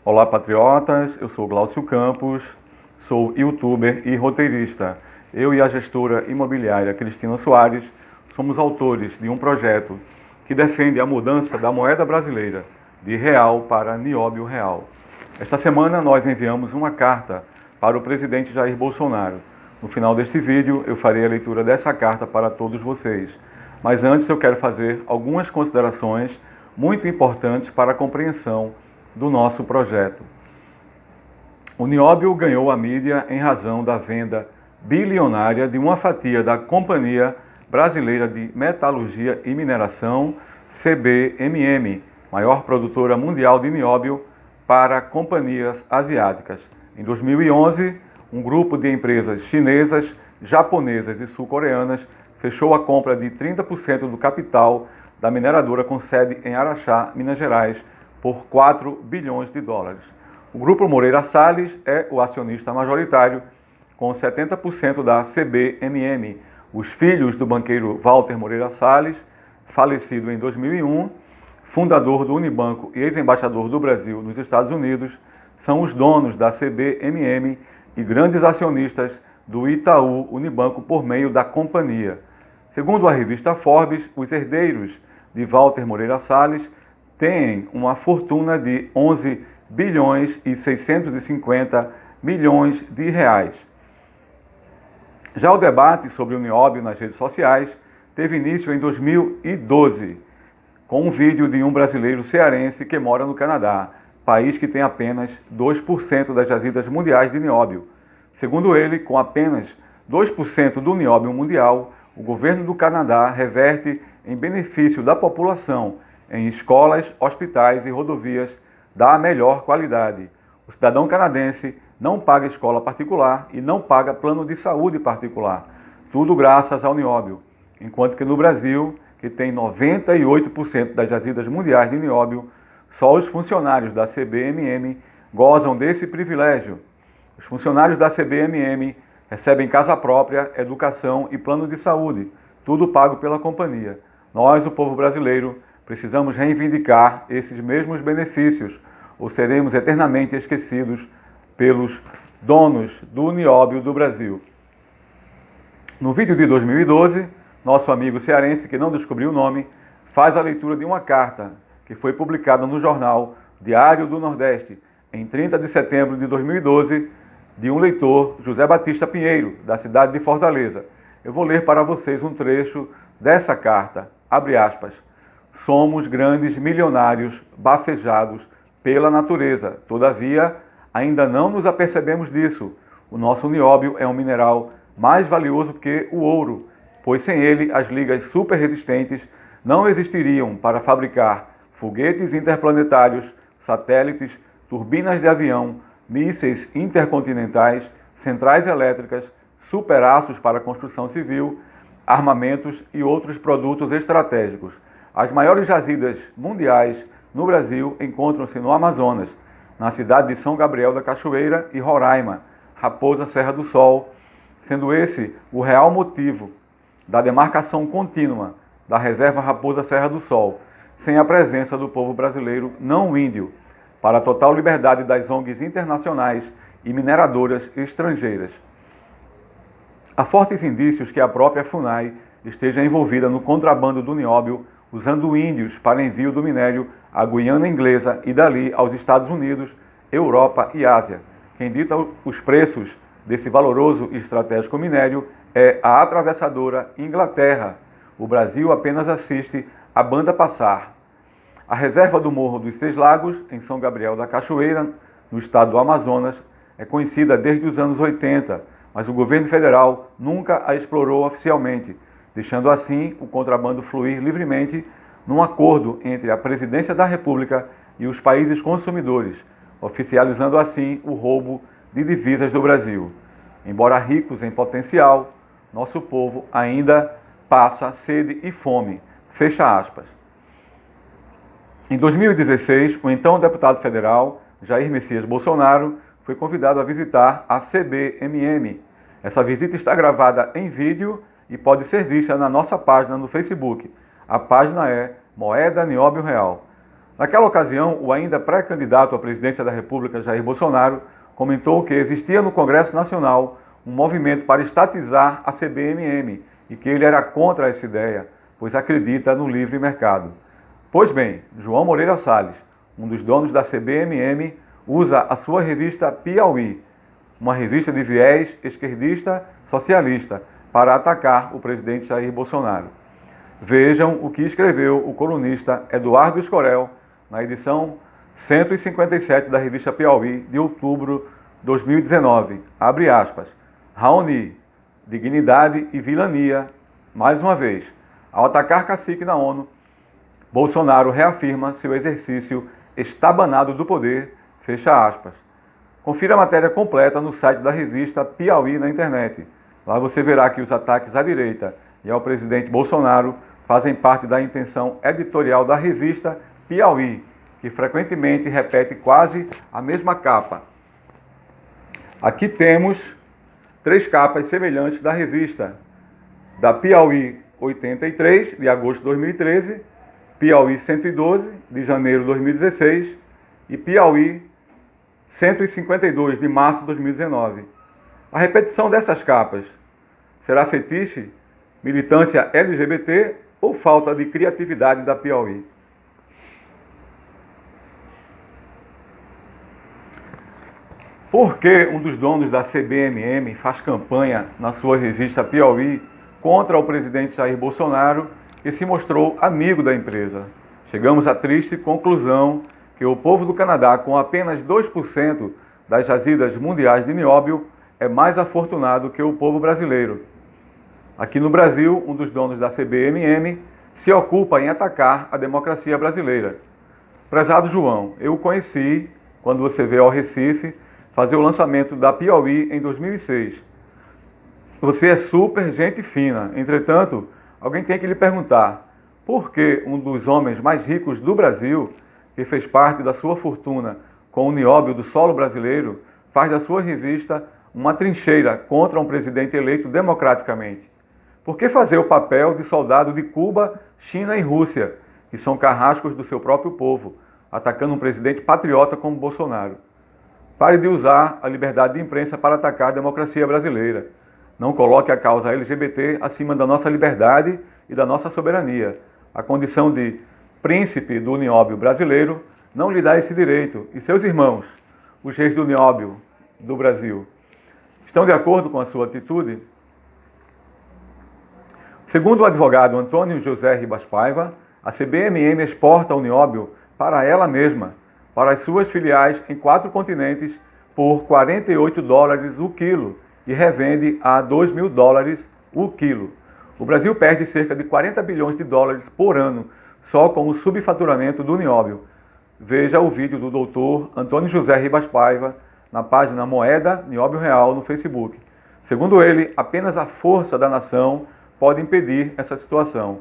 Olá, patriotas, eu sou Glaucio Campos, sou youtuber e roteirista. Eu e a gestora imobiliária Cristina Soares somos autores de um projeto que defende a mudança da moeda brasileira de real para nióbio real. Esta semana nós enviamos uma carta para o presidente Jair Bolsonaro. No final deste vídeo eu farei a leitura dessa carta para todos vocês. Mas antes eu quero fazer algumas considerações muito importantes para a compreensão do nosso projeto. O nióbio ganhou a mídia em razão da venda bilionária de uma fatia da Companhia Brasileira de Metalurgia e Mineração, CBMM, maior produtora mundial de nióbio, para companhias asiáticas. Em 2011, um grupo de empresas chinesas, japonesas e sul-coreanas fechou a compra de 30% do capital da mineradora com sede em Araxá, Minas Gerais, por 4 bilhões de dólares. O Grupo Moreira Salles é o acionista majoritário, com 70% da CBMM. Os filhos do banqueiro Walter Moreira Salles, falecido em 2001, fundador do Unibanco e ex-embaixador do Brasil nos Estados Unidos, são os donos da CBMM e grandes acionistas do Itaú Unibanco por meio da companhia. Segundo a revista Forbes, os herdeiros de Walter Moreira Salles têm uma fortuna de 11 bilhões e 650 milhões de reais. Já o debate sobre o nióbio nas redes sociais teve início em 2012, com um vídeo de um brasileiro cearense que mora no Canadá, país que tem apenas 2% das jazidas mundiais de nióbio. Segundo ele, com apenas 2% do nióbio mundial, o governo do Canadá reverte em benefício da população em escolas, hospitais e rodovias da melhor qualidade. O cidadão canadense não paga escola particular e não paga plano de saúde particular. Tudo graças ao nióbio. Enquanto que no Brasil, que tem 98% das jazidas mundiais de nióbio, só os funcionários da CBMM gozam desse privilégio. Os funcionários da CBMM recebem casa própria, educação e plano de saúde, tudo pago pela companhia. Nós, o povo brasileiro, precisamos reivindicar esses mesmos benefícios, ou seremos eternamente esquecidos pelos donos do nióbio do Brasil. No vídeo de 2012, nosso amigo cearense, que não descobriu o nome, faz a leitura de uma carta que foi publicada no jornal Diário do Nordeste, em 30 de setembro de 2012, de um leitor, José Batista Pinheiro, da cidade de Fortaleza. Eu vou ler para vocês um trecho dessa carta, abre aspas. Somos grandes milionários bafejados pela natureza. Todavia, ainda não nos apercebemos disso. O nosso nióbio é um mineral mais valioso que o ouro, pois sem ele as ligas super resistentes não existiriam para fabricar foguetes interplanetários, satélites, turbinas de avião, mísseis intercontinentais, centrais elétricas, superaços para construção civil, armamentos e outros produtos estratégicos. As maiores jazidas mundiais no Brasil encontram-se no Amazonas, na cidade de São Gabriel da Cachoeira e Roraima, Raposa Serra do Sol, sendo esse o real motivo da demarcação contínua da Reserva Raposa Serra do Sol, sem a presença do povo brasileiro não índio, para a total liberdade das ONGs internacionais e mineradoras estrangeiras. Há fortes indícios que a própria FUNAI esteja envolvida no contrabando do nióbio, usando índios para envio do minério à Guiana Inglesa e dali aos Estados Unidos, Europa e Ásia. Quem dita os preços desse valoroso e estratégico minério é a atravessadora Inglaterra. O Brasil apenas assiste a banda passar. A reserva do Morro dos Seis Lagos, em São Gabriel da Cachoeira, no estado do Amazonas, é conhecida desde os anos 80, mas o governo federal nunca a explorou oficialmente, deixando assim o contrabando fluir livremente num acordo entre a Presidência da República e os países consumidores, oficializando assim o roubo de divisas do Brasil. Embora ricos em potencial, nosso povo ainda passa sede e fome. Fecha aspas. Em 2016, o então deputado federal Jair Messias Bolsonaro foi convidado a visitar a CBMM. Essa visita está gravada em vídeo e pode ser vista na nossa página no Facebook. A página é Moeda Nióbio Real. Naquela ocasião, o ainda pré-candidato à presidência da República, Jair Bolsonaro, comentou que existia no Congresso Nacional um movimento para estatizar a CBMM e que ele era contra essa ideia, pois acredita no livre mercado. Pois bem, João Moreira Salles, um dos donos da CBMM, usa a sua revista Piauí, uma revista de viés esquerdista socialista, para atacar o presidente Jair Bolsonaro. Vejam o que escreveu o colunista Eduardo Escorel na edição 157 da revista Piauí de outubro de 2019. Abre aspas. Raoni, dignidade e vilania, mais uma vez. Ao atacar cacique na ONU, Bolsonaro reafirma seu exercício estabanado do poder, fecha aspas. Confira a matéria completa no site da revista Piauí na internet. Lá você verá que os ataques à direita e ao presidente Bolsonaro fazem parte da intenção editorial da revista Piauí, que frequentemente repete quase a mesma capa. Aqui temos 3 capas semelhantes da revista, da Piauí 83, de agosto de 2013, Piauí 112, de janeiro de 2016, e Piauí 152, de março de 2019. A repetição dessas capas será fetiche, militância LGBT ou falta de criatividade da Piauí? Por que um dos donos da CBMM faz campanha na sua revista Piauí contra o presidente Jair Bolsonaro e se mostrou amigo da empresa? Chegamos à triste conclusão que o povo do Canadá, com apenas 2% das jazidas mundiais de nióbio, é mais afortunado que o povo brasileiro. Aqui no Brasil, um dos donos da CBMM se ocupa em atacar a democracia brasileira. Prezado João, eu o conheci quando você veio ao Recife fazer o lançamento da Piauí em 2006. Você é super gente fina. Entretanto, alguém tem que lhe perguntar por que um dos homens mais ricos do Brasil, que fez parte da sua fortuna com o nióbio do solo brasileiro, faz da sua revista uma trincheira contra um presidente eleito democraticamente. Por que fazer o papel de soldado de Cuba, China e Rússia, que são carrascos do seu próprio povo, atacando um presidente patriota como Bolsonaro? Pare de usar a liberdade de imprensa para atacar a democracia brasileira. Não coloque a causa LGBT acima da nossa liberdade e da nossa soberania. A condição de príncipe do nióbio brasileiro não lhe dá esse direito. E seus irmãos, os reis do nióbio do Brasil, estão de acordo com a sua atitude? Segundo o advogado Antônio José Ribas Paiva, a CBMM exporta o nióbio para ela mesma, para as suas filiais em 4 continentes, por $48 o quilo e revende a $2.000 o quilo. O Brasil perde cerca de 40 bilhões de dólares por ano só com o subfaturamento do nióbio. Veja o vídeo do doutor Antônio José Ribas Paiva na página Moeda Nióbio Real no Facebook. Segundo ele, apenas a força da nação pode impedir essa situação.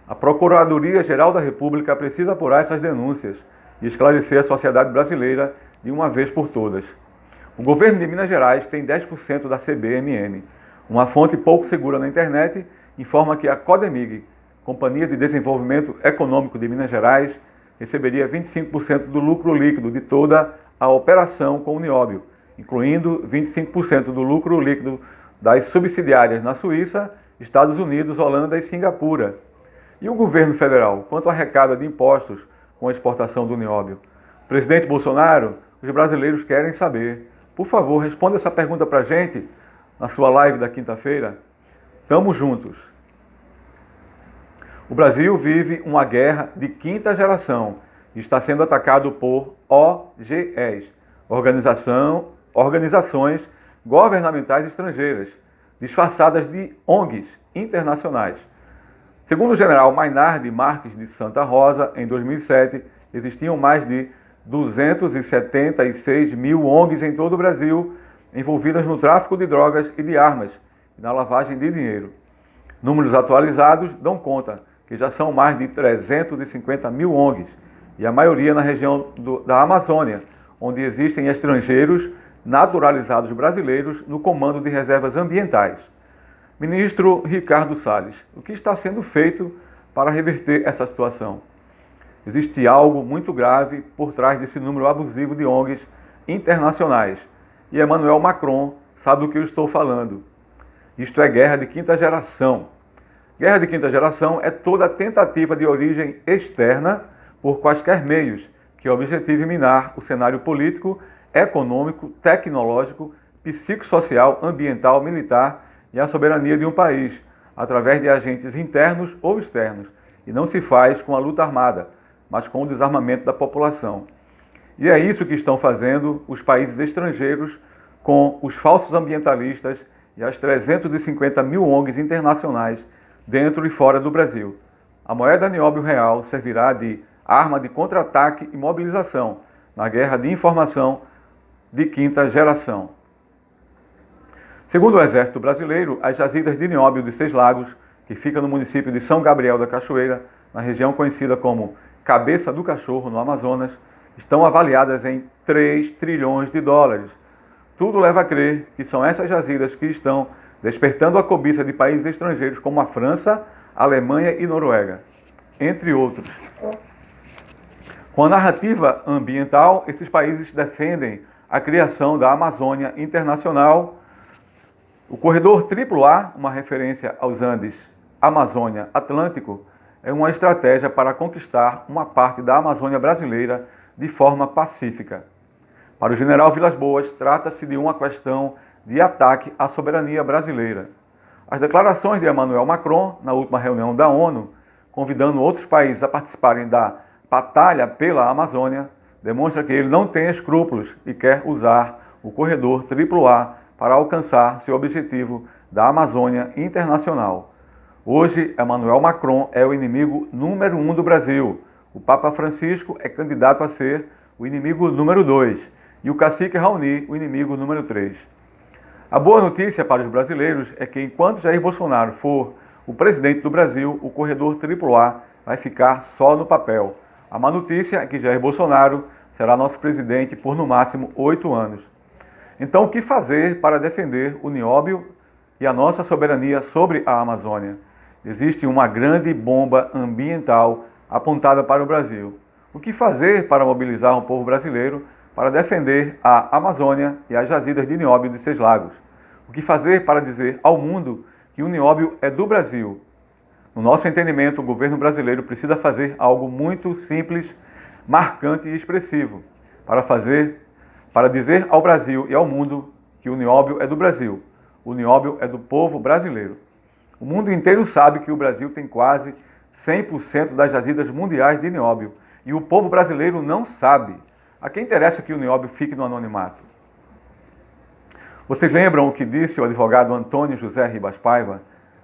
A Procuradoria-Geral da República precisa apurar essas denúncias e esclarecer a sociedade brasileira de uma vez por todas. O governo de Minas Gerais tem 10% da CBMM. Uma fonte pouco segura na internet informa que a Codemig, Companhia de Desenvolvimento Econômico de Minas Gerais, receberia 25% do lucro líquido de toda a operação com o nióbio, incluindo 25% do lucro líquido das subsidiárias na Suíça, Estados Unidos, Holanda e Singapura. E o governo federal, quanto arrecada de impostos com a exportação do nióbio? Presidente Bolsonaro, os brasileiros querem saber. Por favor, responda essa pergunta para a gente na sua live da quinta-feira. Tamo juntos. O Brasil vive uma guerra de quinta geração e está sendo atacado por OGEs, organizações governamentais estrangeiras, disfarçadas de ONGs internacionais. Segundo o general Maynard Marques de Santa Rosa, em 2007, existiam mais de 276 mil ONGs em todo o Brasil, envolvidas no tráfico de drogas e de armas e na lavagem de dinheiro. Números atualizados dão conta que já são mais de 350 mil ONGs, e a maioria na região da Amazônia, onde existem estrangeiros naturalizados brasileiros no comando de reservas ambientais. Ministro Ricardo Salles, o que está sendo feito para reverter essa situação? Existe algo muito grave por trás desse número abusivo de ONGs internacionais. E Emmanuel Macron sabe do que eu estou falando. Isto é guerra de quinta geração. Guerra de quinta geração é toda tentativa de origem externa por quaisquer meios que objetive minar o cenário político, econômico, tecnológico, psicossocial, ambiental, militar e a soberania de um país, através de agentes internos ou externos. E não se faz com a luta armada, mas com o desarmamento da população. E é isso que estão fazendo os países estrangeiros com os falsos ambientalistas e as 350 mil ONGs internacionais dentro e fora do Brasil. A moeda nióbio real servirá de arma de contra-ataque e mobilização na guerra de informação de quinta geração. Segundo o Exército Brasileiro, as jazidas de nióbio de Seis Lagos, que fica no município de São Gabriel da Cachoeira, na região conhecida como Cabeça do Cachorro, no Amazonas, estão avaliadas em 3 trilhões de dólares. Tudo leva a crer que são essas jazidas que estão despertando a cobiça de países estrangeiros como a França, a Alemanha e Noruega, entre outros. Com a narrativa ambiental, esses países defendem a criação da Amazônia Internacional. O corredor AAA, uma referência aos Andes, Amazônia, Atlântico, é uma estratégia para conquistar uma parte da Amazônia brasileira de forma pacífica. Para o general Vilas Boas, trata-se de uma questão de ataque à soberania brasileira. As declarações de Emmanuel Macron, na última reunião da ONU, convidando outros países a participarem da batalha pela Amazônia, demonstra que ele não tem escrúpulos e quer usar o corredor AAA para alcançar seu objetivo da Amazônia Internacional. Hoje, Emmanuel Macron é o inimigo número 1 do Brasil. O Papa Francisco é candidato a ser o inimigo número 2 e o cacique Raoni o inimigo número 3. A boa notícia para os brasileiros é que enquanto Jair Bolsonaro for o presidente do Brasil, o corredor AAA vai ficar só no papel. A má notícia é que Jair Bolsonaro será nosso presidente por no máximo 8 anos. Então, o que fazer para defender o nióbio e a nossa soberania sobre a Amazônia? Existe uma grande bomba ambiental apontada para o Brasil. O que fazer para mobilizar o povo brasileiro para defender a Amazônia e as jazidas de nióbio de Seis Lagos? O que fazer para dizer ao mundo que o nióbio é do Brasil? No nosso entendimento, o governo brasileiro precisa fazer algo muito simples, marcante e expressivo para dizer ao Brasil e ao mundo que o nióbio é do Brasil. O nióbio é do povo brasileiro. O mundo inteiro sabe que o Brasil tem quase 100% das jazidas mundiais de nióbio e o povo brasileiro não sabe. A quem interessa que o nióbio fique no anonimato? Vocês lembram o que disse o advogado Antônio José Ribas Paiva?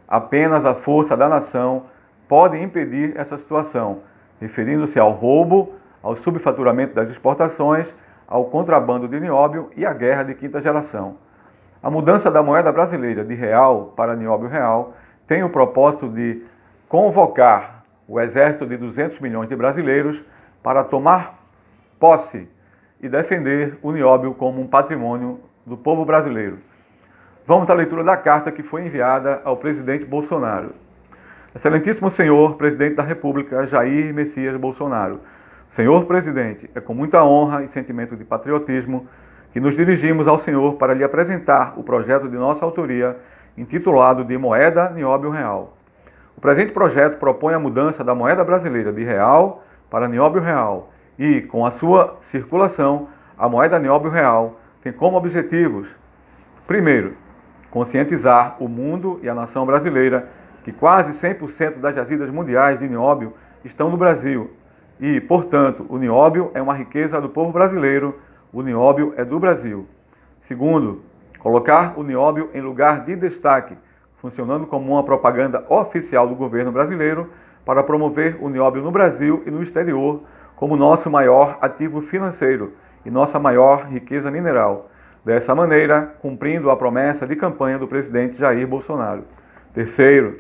Apenas a força da nação pode impedir essa situação, referindo-se ao roubo, ao subfaturamento das exportações, ao contrabando de nióbio e à guerra de quinta geração. A mudança da moeda brasileira de real para nióbio real tem o propósito de convocar o exército de 200 milhões de brasileiros para tomar posse e defender o nióbio como um patrimônio do povo brasileiro. Vamos à leitura da carta que foi enviada ao presidente Bolsonaro. Excelentíssimo senhor presidente da República, Jair Messias Bolsonaro. Senhor presidente, é com muita honra e sentimento de patriotismo que nos dirigimos ao senhor para lhe apresentar o projeto de nossa autoria, intitulado de Moeda Nióbio Real. O presente projeto propõe a mudança da moeda brasileira de real para nióbio real e, com a sua circulação, a moeda nióbio real tem como objetivos: primeiro, conscientizar o mundo e a nação brasileira que quase 100% das jazidas mundiais de nióbio estão no Brasil e, portanto, o nióbio é uma riqueza do povo brasileiro, o nióbio é do Brasil. Segundo, colocar o nióbio em lugar de destaque, funcionando como uma propaganda oficial do governo brasileiro para promover o nióbio no Brasil e no exterior como nosso maior ativo financeiro e nossa maior riqueza mineral. Dessa maneira, cumprindo a promessa de campanha do presidente Jair Bolsonaro. Terceiro,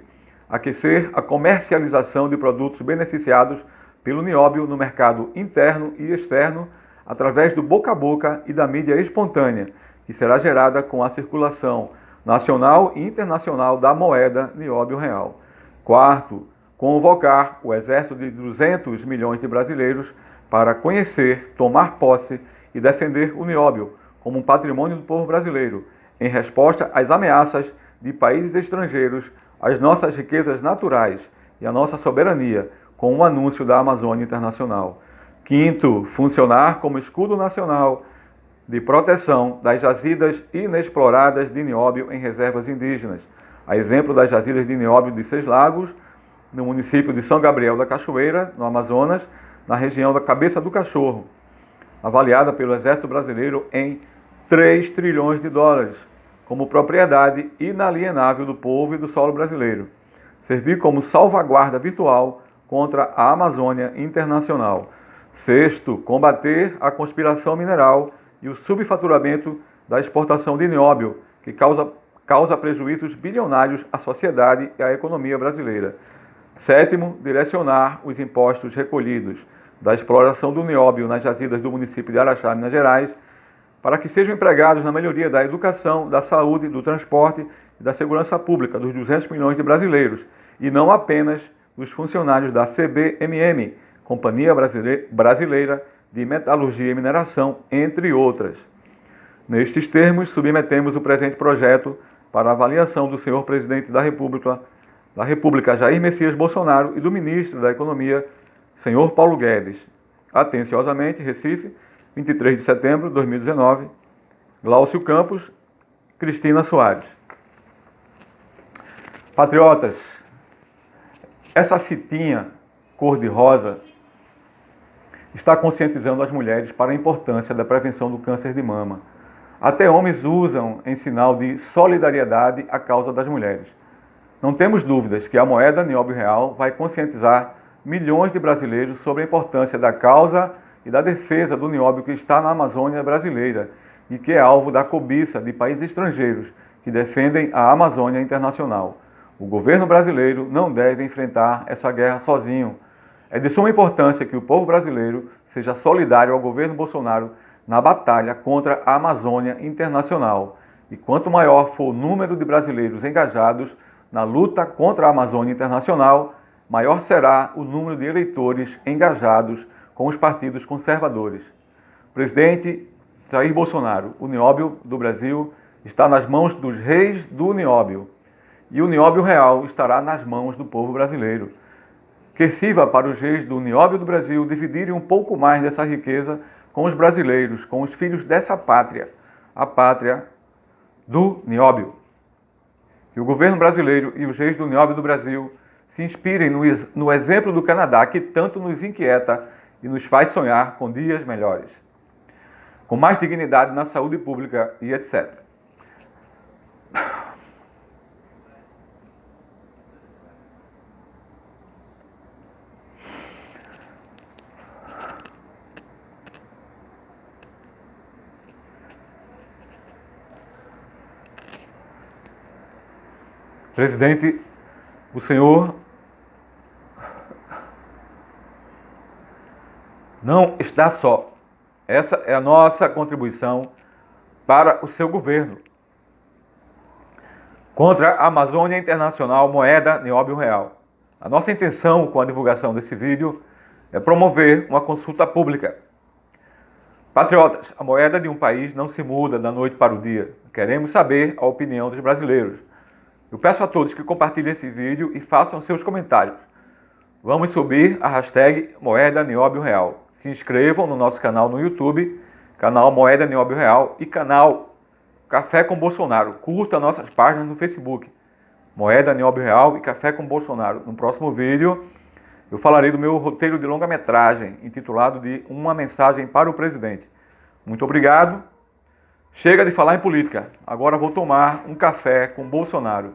aquecer a comercialização de produtos beneficiados pelo nióbio no mercado interno e externo através do boca a boca e da mídia espontânea, que será gerada com a circulação nacional e internacional da moeda nióbio real. Quarto, convocar o exército de 200 milhões de brasileiros para conhecer, tomar posse e defender o nióbio como um patrimônio do povo brasileiro, em resposta às ameaças de países estrangeiros, às nossas riquezas naturais e à nossa soberania, com o anúncio da Amazônia Internacional. Quinto, funcionar como escudo nacional de proteção das jazidas inexploradas de nióbio em reservas indígenas, a exemplo das jazidas de nióbio de Seis Lagos, no município de São Gabriel da Cachoeira, no Amazonas, na região da Cabeça do Cachorro, avaliada pelo Exército Brasileiro em 3 trilhões de dólares, como propriedade inalienável do povo e do solo brasileiro. Servir como salvaguarda virtual contra a Amazônia Internacional. Sexto, combater a conspiração mineral e o subfaturamento da exportação de nióbio, que causa prejuízos bilionários à sociedade e à economia brasileira. Sétimo, direcionar os impostos recolhidos da exploração do nióbio nas jazidas do município de Araxá, Minas Gerais, para que sejam empregados na melhoria da educação, da saúde, do transporte e da segurança pública dos 200 milhões de brasileiros, e não apenas dos funcionários da CBMM, Companhia Brasileira de Metalurgia e Mineração, entre outras. Nestes termos, submetemos o presente projeto para a avaliação do senhor Presidente da República Jair Messias Bolsonaro e do Ministro da Economia, senhor Paulo Guedes. Atenciosamente, Recife, 23 de setembro de 2019, Glaucio Campos, Cristina Soares. Patriotas, essa fitinha cor-de-rosa está conscientizando as mulheres para a importância da prevenção do câncer de mama. Até homens usam em sinal de solidariedade à causa das mulheres. Não temos dúvidas que a moeda nióbio real vai conscientizar milhões de brasileiros sobre a importância da causa e da defesa do nióbio que está na Amazônia brasileira e que é alvo da cobiça de países estrangeiros que defendem a Amazônia Internacional. O governo brasileiro não deve enfrentar essa guerra sozinho. É de suma importância que o povo brasileiro seja solidário ao governo Bolsonaro na batalha contra a Amazônia Internacional. E quanto maior for o número de brasileiros engajados na luta contra a Amazônia Internacional, maior será o número de eleitores engajados com os partidos conservadores. Presidente Jair Bolsonaro, o nióbio do Brasil está nas mãos dos reis do nióbio. E o nióbio real estará nas mãos do povo brasileiro. Que sirva para os reis do nióbio do Brasil dividirem um pouco mais dessa riqueza com os brasileiros, com os filhos dessa pátria, a pátria do nióbio. Que o governo brasileiro e os reis do nióbio do Brasil se inspirem no exemplo do Canadá, que tanto nos inquieta e nos faz sonhar com dias melhores, com mais dignidade na saúde pública e etc. Presidente, o senhor não está só. Essa é a nossa contribuição para o seu governo contra a Amazônia Internacional Moeda Nióbio Real. A nossa intenção com a divulgação desse vídeo é promover uma consulta pública. Patriotas, a moeda de um país não se muda da noite para o dia. Queremos saber a opinião dos brasileiros. Eu peço a todos que compartilhem esse vídeo e façam seus comentários. Vamos subir a hashtag Moeda Nióbio Real. Se inscrevam no nosso canal no YouTube, canal Moeda Nióbio Real e canal Café com Bolsonaro. Curta nossas páginas no Facebook, Moeda Nióbio Real e Café com Bolsonaro. No próximo vídeo, eu falarei do meu roteiro de longa-metragem, intitulado de Uma Mensagem para o Presidente. Muito obrigado. Chega de falar em política. Agora vou tomar um café com Bolsonaro.